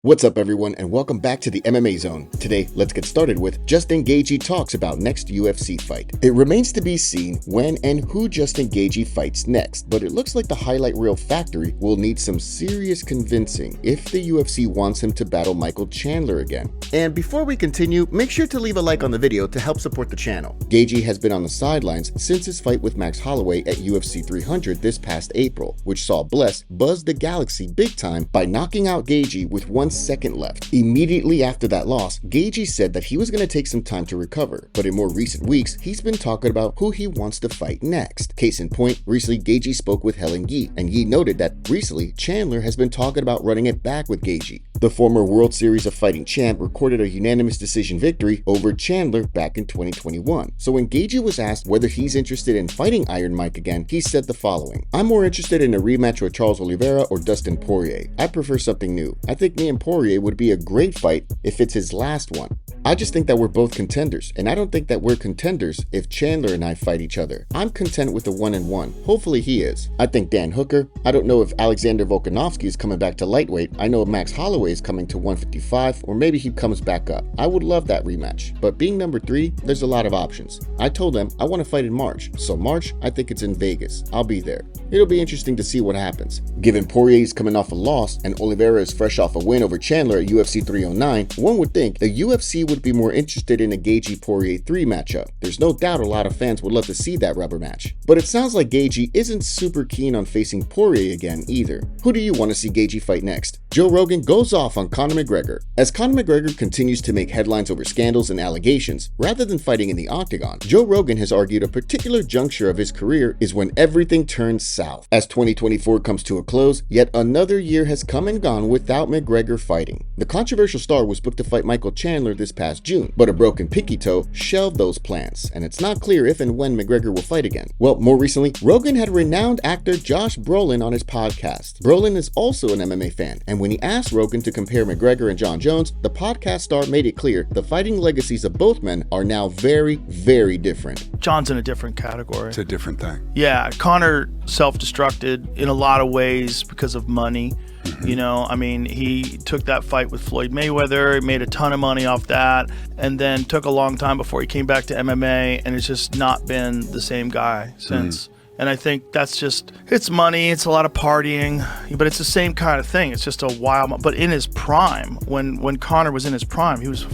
What's up everyone and welcome back to the MMA Zone. Today, let's get started with Justin Gaethje talks about next UFC fight. It remains to be seen when and who Justin Gaethje fights next, but it looks like the highlight reel factory will need some serious convincing if the UFC wants him to battle Michael Chandler again. And before we continue, make sure to leave a like on the video to help support the channel. Gaethje has been on the sidelines since his fight with Max Holloway at UFC 300 this past April, which saw Bless buzz the galaxy big time by knocking out Gaethje with 1 second left. Immediately after that loss, Gaethje said that he was going to take some time to recover, but in more recent weeks, he's been talking about who he wants to fight next. Case in point, recently Gaethje spoke with Helen Yi, and Yi noted that recently Chandler has been talking about running it back with Gaethje. The former World Series of Fighting champ recorded a unanimous decision victory over Chandler back in 2021. So when Gaethje was asked whether he's interested in fighting Iron Mike again, he said the following: "I'm more interested in a rematch with Charles Oliveira or Dustin Poirier. I prefer something new. I think me and Poirier would be a great fight if it's his last one. I just think that we're both contenders, and I don't think that we're contenders if Chandler and I fight each other. I'm content with the 1-1. Hopefully he is. I think Dan Hooker. I don't know if Alexandre Volkanovski is coming back to lightweight. I know Max Holloway is coming to 155, or maybe he comes back up. I would love that rematch. But being number 3, there's a lot of options. I told them I want to fight in March, so March, I think it's in Vegas. I'll be there. It'll be interesting to see what happens. Given Poirier is coming off a loss and Oliveira is fresh off a win over Chandler at UFC 309, one would think the UFC would be more interested in a Gaethje Poirier 3 matchup. There's no doubt a lot of fans would love to see that rubber match. But it sounds like Gaethje isn't super keen on facing Poirier again either. Who do you want to see Gaethje fight next? Joe Rogan goes off on Conor McGregor. As Conor McGregor continues to make headlines over scandals and allegations, rather than fighting in the octagon, Joe Rogan has argued a particular juncture of his career is when everything turns south. As 2024 comes to a close, yet another year has come and gone without McGregor fighting. The controversial star was booked to fight Michael Chandler this past June, but a broken pinky toe shelved those plans, and it's not clear if and when McGregor will fight again. Well, more recently, Rogan had renowned actor Josh Brolin on his podcast. Brolin is also an MMA fan, and when he asked Rogan to compare McGregor and Jon Jones, the podcast star made it clear the fighting legacies of both men are now very, very different. John's in a different category. It's a different thing. Yeah, Conor self-destructed in a lot of ways because of money. You know, I mean, he took that fight with Floyd Mayweather, made a ton of money off that, and then took a long time before he came back to MMA, and it's just not been the same guy since. And I think that's just, it's money, it's a lot of partying, but it's the same kind of thing. It's just a wild, but in his prime, when Conor was in his prime, he was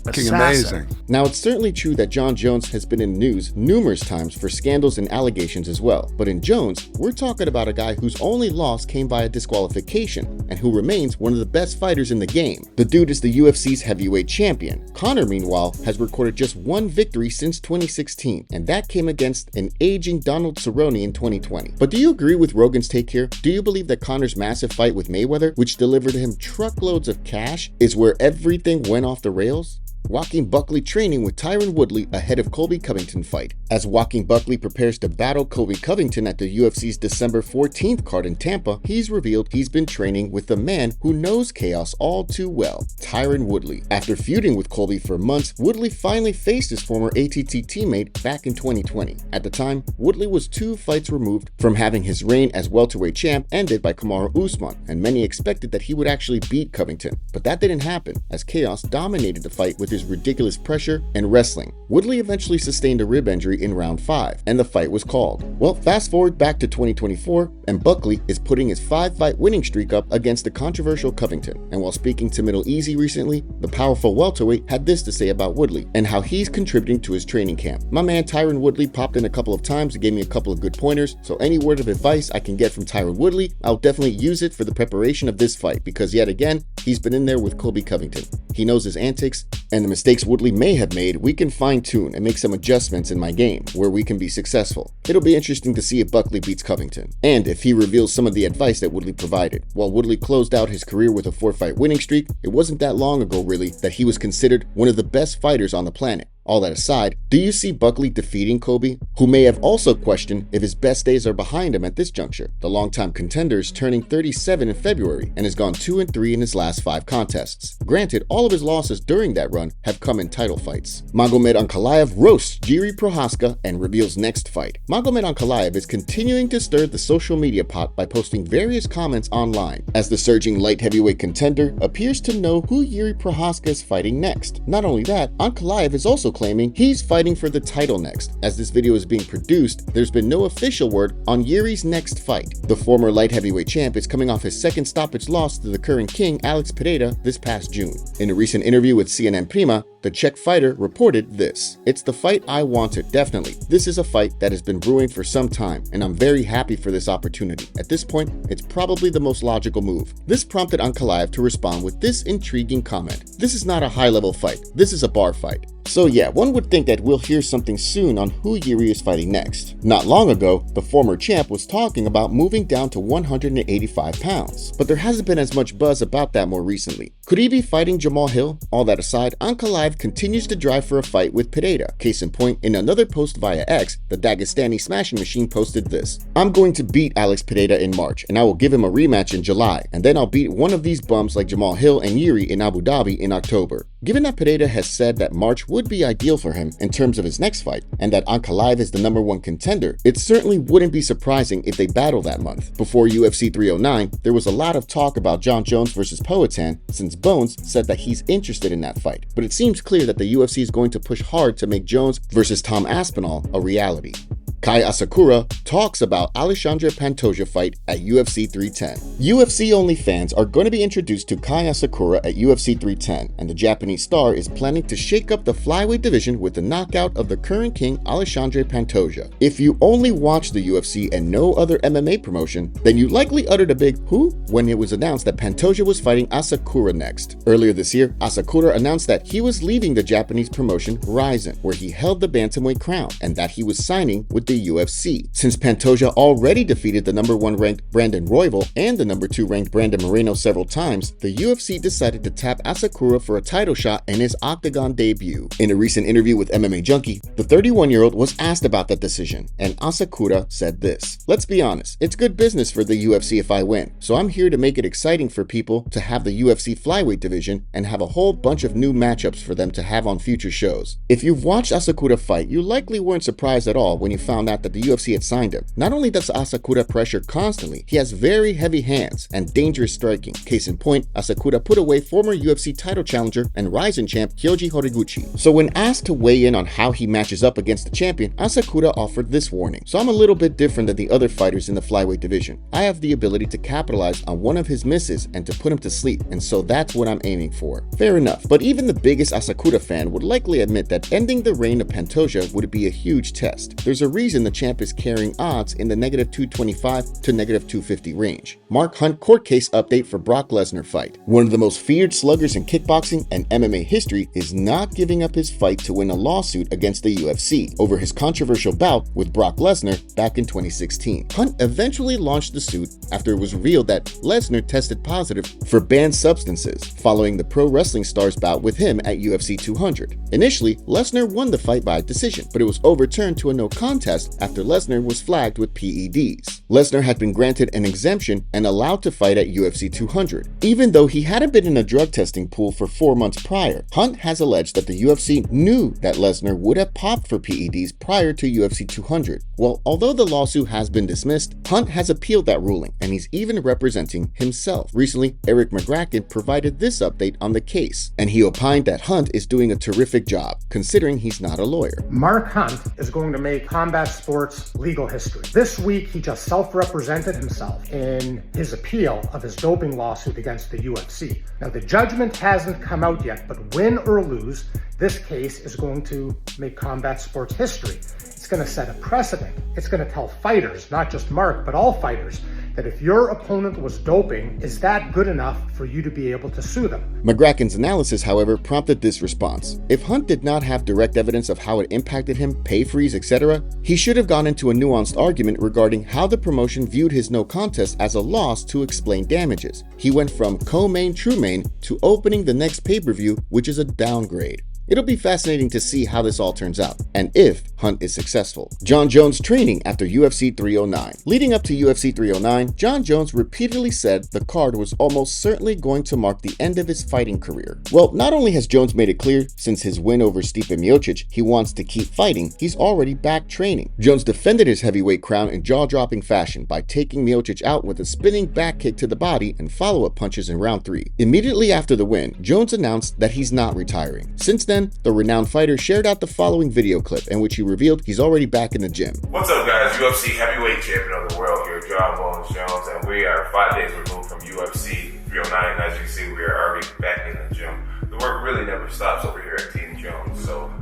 amazing. Now, it's certainly true that Jon Jones has been in news numerous times for scandals and allegations as well. But in Jones, we're talking about a guy whose only loss came via disqualification and who remains one of the best fighters in the game. The dude is the UFC's heavyweight champion. Conor, meanwhile, has recorded just 1 victory since 2016, and that came against an aging Donald Cerrone in 2020. But do you agree with Rogan's take here? Do you believe that Conor's massive fight with Mayweather, which delivered him truckloads of cash, is where everything went off the rails? Joaquin Buckley training with Tyron Woodley ahead of Colby Covington fight. As Joaquin Buckley prepares to battle Colby Covington at the UFC's December 14th card in Tampa, he's revealed he's been training with the man who knows chaos all too well, Tyron Woodley. After feuding with Colby for months, Woodley finally faced his former ATT teammate back in 2020. At the time, Woodley was 2 fights removed from having his reign as welterweight champ ended by Kamaru Usman, and many expected that he would actually beat Covington. But that didn't happen, as chaos dominated the fight with his ridiculous pressure and wrestling. Woodley eventually sustained a rib injury in round 5, and the fight was called. Well, fast forward back to 2024, and Buckley is putting his 5-fight winning streak up against the controversial Covington. And while speaking to Middle Easy recently, the powerful welterweight had this to say about Woodley and how he's contributing to his training camp. "My man Tyron Woodley popped in a couple of times and gave me a couple of good pointers, so any word of advice I can get from Tyron Woodley, I'll definitely use it for the preparation of this fight, because yet again, he's been in there with Colby Covington. He knows his antics, and the mistakes Woodley may have made, we can fine-tune and make some adjustments in my game where we can be successful. It'll be interesting to see if Buckley beats Covington, and if he reveals some of the advice that Woodley provided. While Woodley closed out his career with a 4-fight winning streak, it wasn't that long ago really that he was considered one of the best fighters on the planet. All that aside, do you see Buckley defeating Colby, who may have also questioned if his best days are behind him at this juncture? The longtime contender is turning 37 in February and has gone 2-3 in his last 5 contests. Granted, all of his losses during that run have come in title fights. Magomed Ankalaev roasts Jiri Prochazka and reveals next fight. Magomed Ankalaev is continuing to stir the social media pot by posting various comments online, as the surging light heavyweight contender appears to know who Jiri Prochazka is fighting next. Not only that, Ankalaev is also claiming he's fighting for the title next. As this video is being produced, there's been no official word on Jiri's next fight. The former light heavyweight champ is coming off his second stoppage loss to the current king Alex Pereira this past June. In a recent interview with CNN Prima, the Czech fighter reported this: "It's the fight I wanted, definitely. This is a fight that has been brewing for some time, and I'm very happy for this opportunity. At this point, it's probably the most logical move." This prompted Ankalaev to respond with this intriguing comment: "This is not a high-level fight. This is a bar fight." So yeah, one would think that we'll hear something soon on who Jiri is fighting next. Not long ago, the former champ was talking about moving down to 185 pounds, but there hasn't been as much buzz about that more recently. Could he be fighting Jamahal Hill? All that aside, Ankalaev continues to drive for a fight with Pereira. Case in point, in another post via X, the Dagestani smashing machine posted this: "I'm going to beat Alex Pereira in March, and I will give him a rematch in July, and then I'll beat one of these bums like Jamahal Hill and Jiri in Abu Dhabi in October." Given that Pereira has said that March would be ideal for him in terms of his next fight, and that Ankalaev is the #1 contender, it certainly wouldn't be surprising if they battle that month. Before UFC 309, there was a lot of talk about Jon Jones versus Poatan, since Bones said that he's interested in that fight, but it seems clear that the UFC is going to push hard to make Jones versus Tom Aspinall a reality. Kai Asakura talks about Alexandre Pantoja fight at UFC 310. UFC-only fans are going to be introduced to Kai Asakura at UFC 310, and the Japanese star is planning to shake up the flyweight division with the knockout of the current king Alexandre Pantoja. If you only watch the UFC and no other MMA promotion, then you likely uttered a big "who" when it was announced that Pantoja was fighting Asakura next. Earlier this year, Asakura announced that he was leaving the Japanese promotion Rizin, where he held the bantamweight crown, and that he was signing with the UFC. Since Pantoja already defeated the #1 ranked Brandon Royval and the #2 ranked Brandon Moreno several times, the UFC decided to tap Asakura for a title shot in his Octagon debut. In a recent interview with MMA Junkie, the 31-year-old was asked about that decision, and Asakura said this: "Let's be honest, it's good business for the UFC if I win, so I'm here to make it exciting for people to have the UFC flyweight division and have a whole bunch of new matchups for them to have on future shows." If you've watched Asakura fight, you likely weren't surprised at all when you found out that the UFC had signed him. Not only does Asakura pressure constantly, he has very heavy hands and dangerous striking. Case in point, Asakura put away former UFC title challenger and Rizin champ Kyoji Horiguchi. So when asked to weigh in on how he matches up against the champion, Asakura offered this warning: "So I'm a little bit different than the other fighters in the flyweight division. I have the ability to capitalize on one of his misses and to put him to sleep, and so that's what I'm aiming for." Fair enough, but even the biggest Asakura fan would likely admit that ending the reign of Pantoja would be a huge test. There's a reason the champ is carrying odds in the -225 to -250 range. Mark Hunt court case update for Brock Lesnar fight. One of the most feared sluggers in kickboxing and MMA history is not giving up his fight to win a lawsuit against the UFC over his controversial bout with Brock Lesnar back in 2016. Hunt eventually launched the suit after it was revealed that Lesnar tested positive for banned substances following the pro wrestling star's bout with him at UFC 200. Initially, Lesnar won the fight by decision, but it was overturned to a no contest after Lesnar was flagged with PEDs. Lesnar had been granted an exemption and allowed to fight at UFC 200, even though he hadn't been in a drug testing pool for 4 months prior. Hunt has alleged that the UFC knew that Lesnar would have popped for PEDs prior to UFC 200. Well, although the lawsuit has been dismissed, Hunt has appealed that ruling, and he's even representing himself. Recently, Eric McGracken provided this update on the case, and he opined that Hunt is doing a terrific job, considering he's not a lawyer. Mark Hunt is going to make combat sports legal history. This week, he just self-represented himself in his appeal of his doping lawsuit against the UFC. Now, the judgment hasn't come out yet, but win or lose, this case is going to make combat sports history. It's going to set a precedent. It's going to tell fighters, not just Mark, but all fighters, that if your opponent was doping, is that good enough for you to be able to sue them? McGracken's analysis, however, prompted this response. If Hunt did not have direct evidence of how it impacted him, pay freeze, etc., he should have gone into a nuanced argument regarding how the promotion viewed his no contest as a loss to explain damages. He went from co-main true main to opening the next pay-per-view, which is a downgrade. It'll be fascinating to see how this all turns out, and if Hunt is successful. Jon Jones training after UFC 309. Leading up to UFC 309, Jon Jones repeatedly said the card was almost certainly going to mark the end of his fighting career. Well, not only has Jones made it clear since his win over Stipe Miocic he wants to keep fighting, he's already back training. Jones defended his heavyweight crown in jaw-dropping fashion by taking Miocic out with a spinning back kick to the body and follow-up punches in round 3. Immediately after the win, Jones announced that he's not retiring. Since then, the renowned fighter shared out the following video clip in which he revealed he's already back in the gym. What's up, guys? UFC heavyweight champion of the world here, Jon Jones, and we are 5 days removed from UFC 309. As you can see, we are already back in the gym. The work really never stops over here at Team Jones, so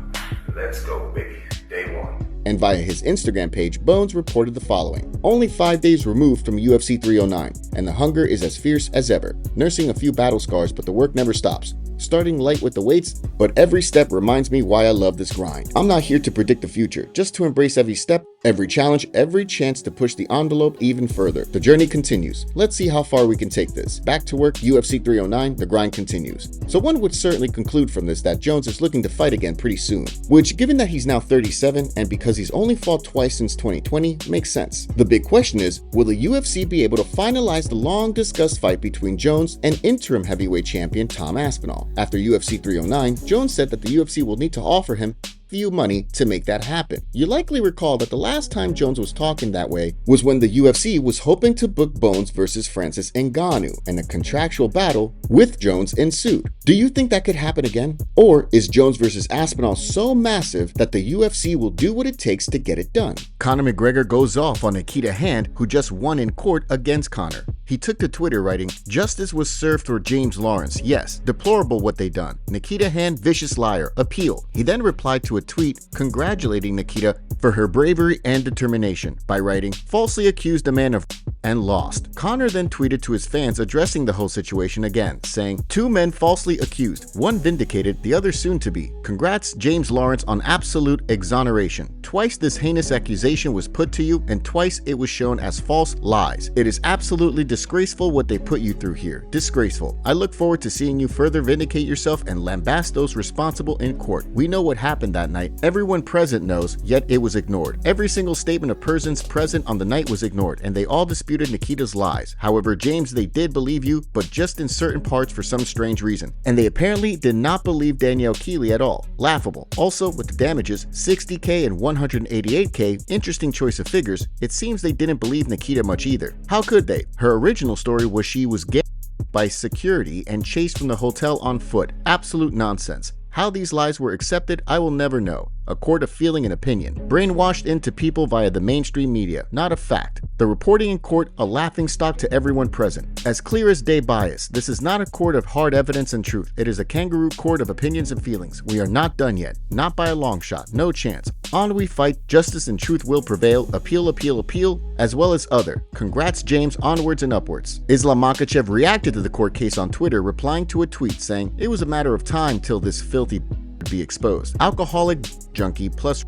let's go, baby. Day 1. And via his Instagram page, Bones reported the following. Only 5 days removed from UFC 309, and the hunger is as fierce as ever. Nursing a few battle scars, but the work never stops. Starting light with the weights, but every step reminds me why I love this grind. I'm not here to predict the future, just to embrace every step, every challenge, every chance to push the envelope even further. The journey continues. Let's see how far we can take this. Back to work, UFC 309, the grind continues. So one would certainly conclude from this that Jones is looking to fight again pretty soon, which, given that he's now 37 and because he's only fought twice since 2020, makes sense. The big question is, will the UFC be able to finalize the long-discussed fight between Jones and interim heavyweight champion Tom Aspinall? After UFC 309, Jones said that the UFC will need to offer him money to make that happen. You likely recall that the last time Jones was talking that way was when the UFC was hoping to book Bones versus Francis Ngannou, and a contractual battle with Jones ensued. Do you think that could happen again? Or is Jones versus Aspinall so massive that the UFC will do what it takes to get it done? Conor McGregor goes off on Nikita Hand, who just won in court against Conor. He took to Twitter writing, "Justice was served for James Lawrence. Yes, deplorable what they done. Nikita Hand, vicious liar. Appeal." He then replied to a tweet congratulating Nikita for her bravery and determination by writing, "Falsely accused a man of and lost." Conor then tweeted to his fans addressing the whole situation again, saying, "Two men falsely accused, one vindicated, the other soon to be. Congrats James Lawrence on absolute exoneration. Twice this heinous accusation was put to you, and twice it was shown as false lies. It is absolutely disgraceful what they put you through here. Disgraceful. I look forward to seeing you further vindicate yourself and lambast those responsible in court. We know what happened that night. Everyone present knows, yet it was ignored. Every single statement of persons present on the night was ignored, and they all disputed Nikita's lies. However, James, they did believe you, but just in certain parts for some strange reason. And they apparently did not believe Danielle Keeley at all. Laughable. Also, with the damages, $60K and $188K, interesting choice of figures, it seems they didn't believe Nikita much either. How could they? Her original story was she was by security and chased from the hotel on foot. Absolute nonsense. How these lies were accepted, I will never know. A court of feeling and opinion. Brainwashed into people via the mainstream media. Not a fact. The reporting in court, a laughingstock to everyone present. As clear as day bias. This is not a court of hard evidence and truth. It is a kangaroo court of opinions and feelings. We are not done yet. Not by a long shot. No chance. On we fight. Justice and truth will prevail. Appeal, appeal, appeal, as well as other. Congrats, James. Onwards and upwards. Islam Makhachev reacted to the court case on Twitter, replying to a tweet saying, "It was a matter of time till this filthy be exposed. Alcoholic junkie plus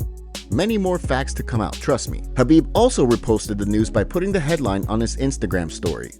many more facts to come out, trust me." Khabib also reposted the news by putting the headline on his Instagram story.